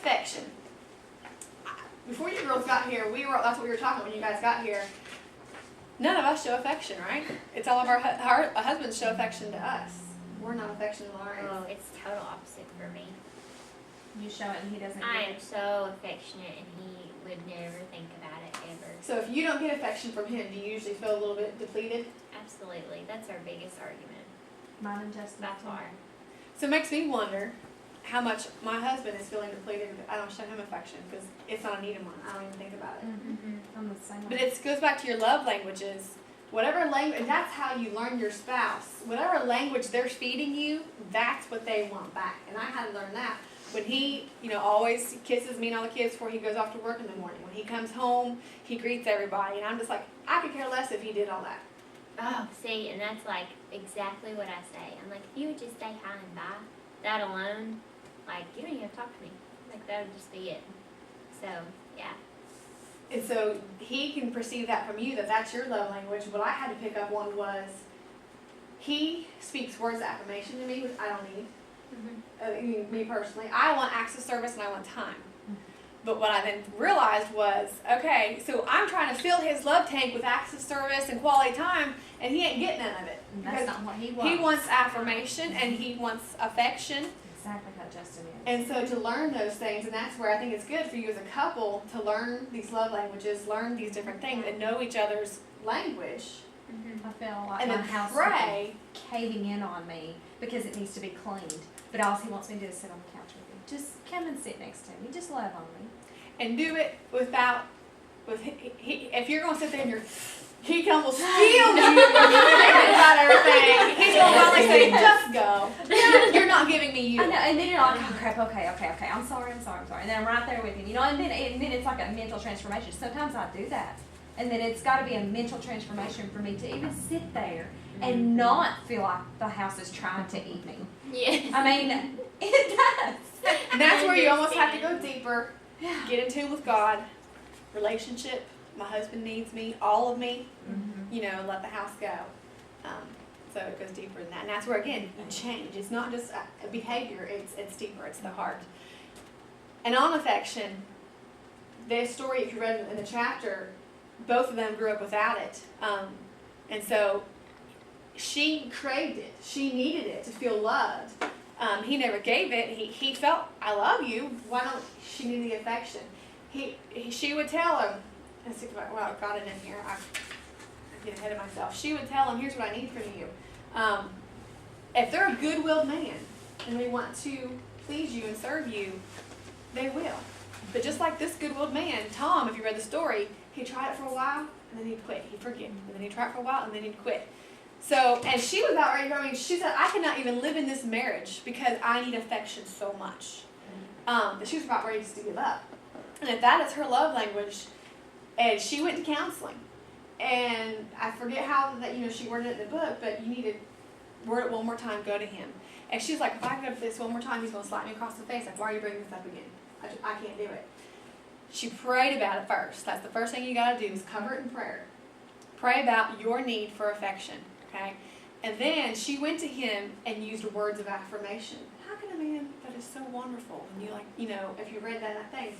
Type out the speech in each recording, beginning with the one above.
affection. Before you girls got here, that's what we were talking when you guys got here. None of us show affection, right? It's all of our husbands show affection to us. We're not affectionate to Lawrence. Oh, it's total opposite for me. You show it and he doesn't I get am it. so affectionate and he would never think about it ever. So if you don't get affection from him, do you usually feel a little bit depleted? Absolutely. That's our biggest argument. Mine and Justin. By far. So it makes me wonder how much my husband is feeling depleted if I don't show him affection, because it's not a needed one. I don't even think about it. Mm-hmm. I'm the same But way. it goes back to your love languages. Whatever language, and that's how you learn your spouse. Whatever language they're feeding you, that's what they want back. And I had to learn that. When he, always kisses me and all the kids before he goes off to work in the morning. When he comes home, he greets everybody. And I'm just like, I could care less if he did all that. Oh, see, and that's like exactly what I say. I'm like, if you would just say hi and bye, that alone, like, you don't even have to talk to me. Like, that would just be it. So, yeah. And so he can perceive that from you, that that's your love language. What I had to pick up on was he speaks words of affirmation to me, which I don't need. Me personally. I want acts of service and I want time. But what I then realized was, okay, so I'm trying to fill his love tank with acts of service and quality time, and he ain't getting none of it. And that's not what he wants. He wants affirmation and he wants affection. Exactly how Justin is. And so to learn those things, and that's where I think it's good for you as a couple to learn these love languages, learn these different things, and know each other's language. I feel like And my then house pray. is caving in on me because it needs to be cleaned. But all he wants me to do is sit on the couch with him. Just come and sit next to me. Just love on me. And do it if you're going to sit there and he can almost feel you thinking about everything. He's going to finally say, just go. You're not giving me you. I know, and then you're like, oh crap, okay, I'm sorry. And then I'm right there with him, and then it's like a mental transformation. Sometimes I do that. And then it's got to be a mental transformation for me to even sit there and not feel like the house is trying to eat me. Yes. I mean, it does. And that's where you almost have to go deeper. Yeah. Get in tune with God. Relationship. My husband needs me. All of me. Let the house go. So it goes deeper than that. And that's where, again, you change. It's not just a behavior. It's deeper. It's the heart. And on affection, the story, if you read in the chapter, both of them grew up without it. And so she craved it. She needed it to feel loved. He never gave it. He felt, I love you. Why don't she need the affection? She would tell him, let's think about, wow, I got it in here. I'm getting ahead of myself. She would tell him, here's what I need from you. If they're a good-willed man and they want to please you and serve you, they will. But just like this good-willed man, Tom, if you read the story, he tried it for a while and then he'd quit. He'd forget. And then he'd try it for a while and then he'd quit. So, and she was about ready to go. I mean, she said, I cannot even live in this marriage because I need affection so much. That she was about ready to give up. And if that is her love language, and she went to counseling. And I forget how that she worded it in the book, but you need to word it one more time, go to him. And she's like, if I go to this one more time, he's going to slap me across the face. Like, why are you bringing this up again? I can't do it. She prayed about it first. That's the first thing you got to do is cover it in prayer. Pray about your need for affection, okay? And then she went to him and used words of affirmation. How can a man that is so wonderful, and if you read that thing,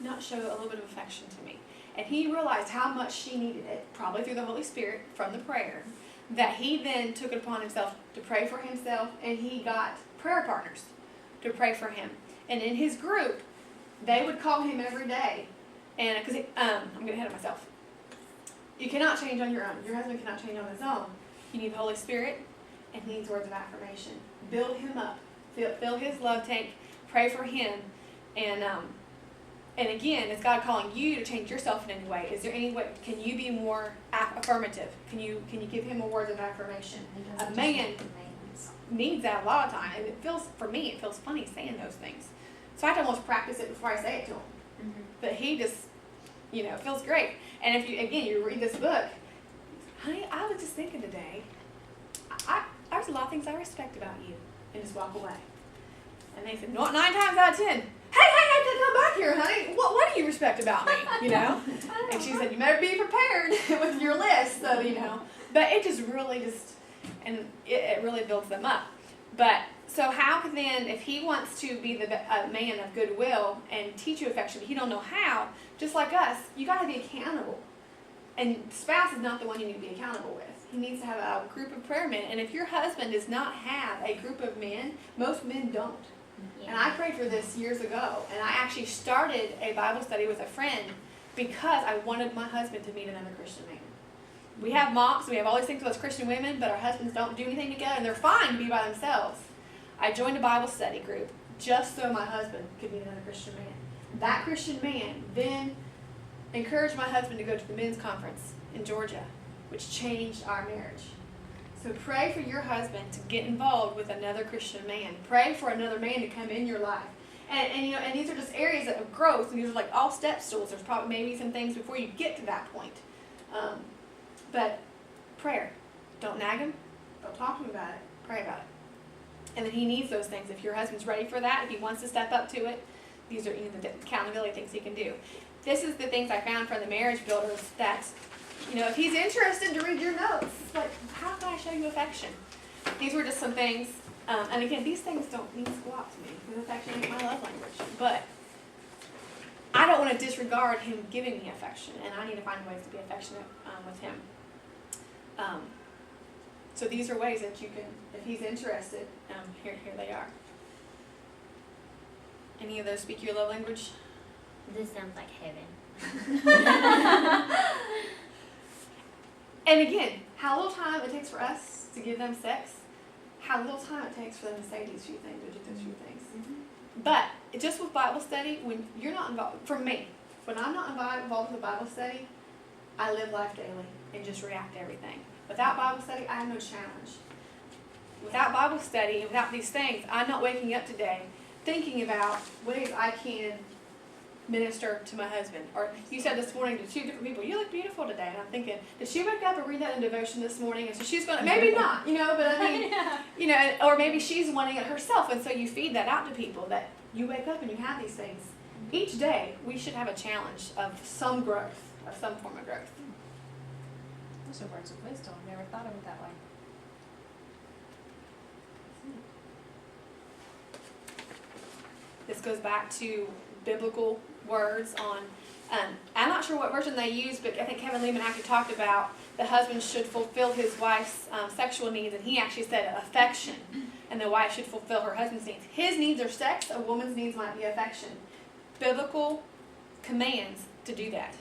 not show a little bit of affection to me? And he realized how much she needed it, probably through the Holy Spirit, from the prayer, that he then took it upon himself to pray for himself, and he got prayer partners to pray for him. And in his group, they would call him every day. And because I'm getting ahead of myself. You cannot change on your own. Your husband cannot change on his own. You need the Holy Spirit, and he needs words of affirmation. Build him up. Fill his love tank. Pray for him. And again, is God calling you to change yourself in any way? Is there any way? Can you be more affirmative? Can you give him a word of affirmation? A man needs that a lot of time, and for me, it feels funny saying those things. So I have to almost practice it before I say it to him. Mm-hmm. But he just, feels great. And if you read this book, honey, I was just thinking today, there's a lot of things I respect about you, and just walk away. And they said, 9 times out of 10, hey, come back here, honey. What do you respect about me? And she said, you better be prepared with your list, so But it just really and it really builds them up. But So how can then, if he wants to be the man of goodwill and teach you affection, but he don't know how, just like us, you got to be accountable. And the spouse is not the one you need to be accountable with. He needs to have a group of prayer men. And if your husband does not have a group of men, most men don't. Yeah. And I prayed for this years ago. And I actually started a Bible study with a friend because I wanted my husband to meet another Christian man. We have moms, we have all these things with us Christian women, but our husbands don't do anything together, and they're fine to be by themselves. I joined a Bible study group just so my husband could meet another Christian man. That Christian man then encouraged my husband to go to the men's conference in Georgia, which changed our marriage. So pray for your husband to get involved with another Christian man. Pray for another man to come in your life. And you know, and these are just areas of growth, and these are like all step stools. There's probably maybe some things before you get to that point. But prayer. Don't nag him. Don't talk to him about it. Pray about it. And then he needs those things. If your husband's ready for that, if he wants to step up to it, these are the accountability things he can do. This is the things I found from the marriage builders that, you know, if he's interested to read your notes, it's like, how can I show you affection? These were just some things. And again, these things don't mean squat to me, because affection ain't my love language. But I don't want to disregard him giving me affection, and I need to find ways to be affectionate with him. So these are ways that you can, if he's interested, here they are. Any of those speak your love language? This sounds like heaven. And again, how little time it takes for us to give them sex, how little time it takes for them to say these few things or do those few things. Mm-hmm. But just with Bible study, when you're not involved, for me, when I'm not involved with a Bible study, I live life daily and just react to everything. Without Bible study, I have no challenge. Without Bible study and without these things, I'm not waking up today thinking about ways I can minister to my husband. Or you said this morning to two different people, you look beautiful today. And I'm thinking, did she wake up and read that in devotion this morning? And so she's going to, maybe not, you know, but I mean, you know, or maybe she's wanting it herself. And so you feed that out to people, that you wake up and you have these things. Each day, we should have a challenge of some growth, of some form of growth. Those are words of wisdom. Never thought of it that way. This goes back to biblical words on, I'm not sure what version they use, but I think Kevin Lehman actually talked about the husband should fulfill his wife's sexual needs, and he actually said affection, and the wife should fulfill her husband's needs. His needs are sex, a woman's needs might be affection. Biblical commands to do that.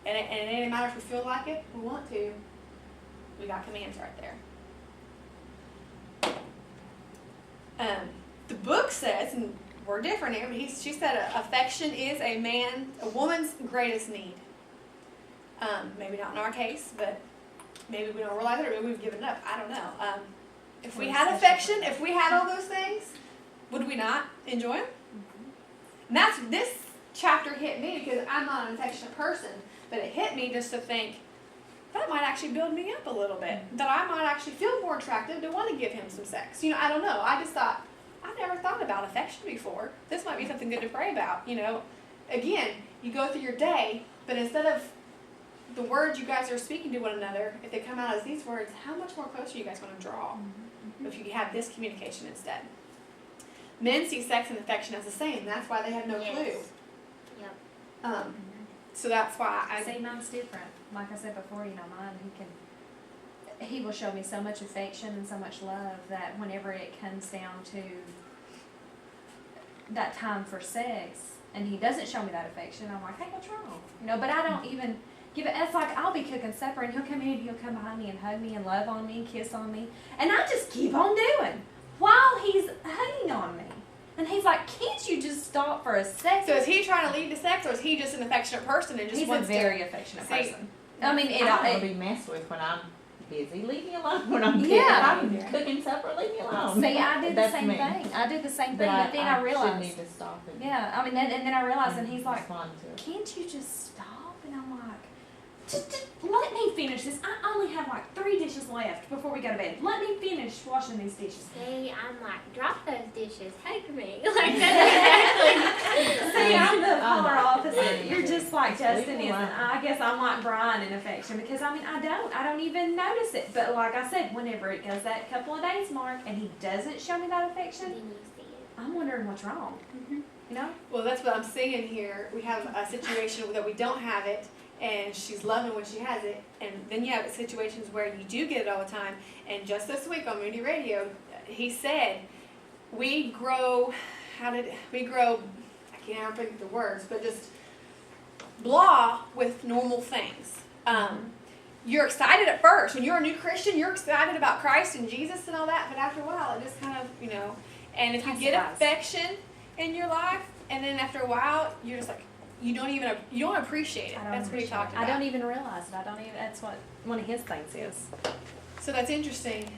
And it doesn't matter if we feel like it, we want to. We got commands right there. The book says, and we're different here, but she said affection is a woman's greatest need. Maybe not in our case, but maybe we don't realize it, or maybe we've given it up. I don't know. If we had affection, if we had all those things, would we not enjoy them? And this chapter hit me because I'm not an affectionate person, but it hit me just to think, that might actually build me up a little bit. That I might actually feel more attractive to want to give him some sex. You know, I don't know. I just thought, I never thought about affection before. This might be something good to pray about. You know, again, you go through your day, but instead of the words you guys are speaking to one another, if they come out as these words, how much more closer are you guys going to draw if you have this communication instead? Men see sex and affection as the same. That's why they have no clue. Yep. So that's why I See, mine's different. Like I said before, you know, mine, he will show me so much affection and so much love that whenever it comes down to that time for sex and he doesn't show me that affection, I'm like, hey, what's wrong? You know, but I don't even give it. It's like I'll be cooking supper and he'll come in and he'll come behind me and hug me and love on me and kiss on me, and I just keep on doing while he's hugging on me. And he's like, can't you just stop for a second? So is he trying to lead to sex, or is he just an affectionate person and just He's wants a very affectionate See, person. I mean, I don't want to be messed with when I'm busy. Leave me alone when I'm busy. Yeah. If I'm cooking supper, leave me alone. See, I did the That's same me. thing. I did the same thing, but then I should realized. need to stop it. Yeah, I mean, and then I realized, and he's like, respond to it. can't you just stop? And I'm like, just let me finish this. I only have like 3 dishes left before we go to bed. Let me finish washing these dishes. See, I'm like, drop those dishes, hug me. Like, that's exactly. See, I'm the polar opposite. You're just like Justin Leave is, it and I guess I'm like Brian in affection, because I mean, I don't even notice it, but like I said, whenever it goes that couple of days mark, and he doesn't show me that Then affection, you see it. I'm wondering what's wrong, you know? Well, that's what I'm seeing here. We have a situation that we don't have it, and she's loving when she has it. And then you have situations where you do get it all the time. And just this week on Moody Radio, he said, we grow, I can't ever think of the words, but just blah with normal things. You're excited at first. When you're a new Christian, you're excited about Christ and Jesus and all that, but after a while, it just kind of, and if you get affection in your life, and then after a while, you're just like, you don't appreciate it. That's what he talked about. I don't even realize it. That's what one of his things is. So that's interesting.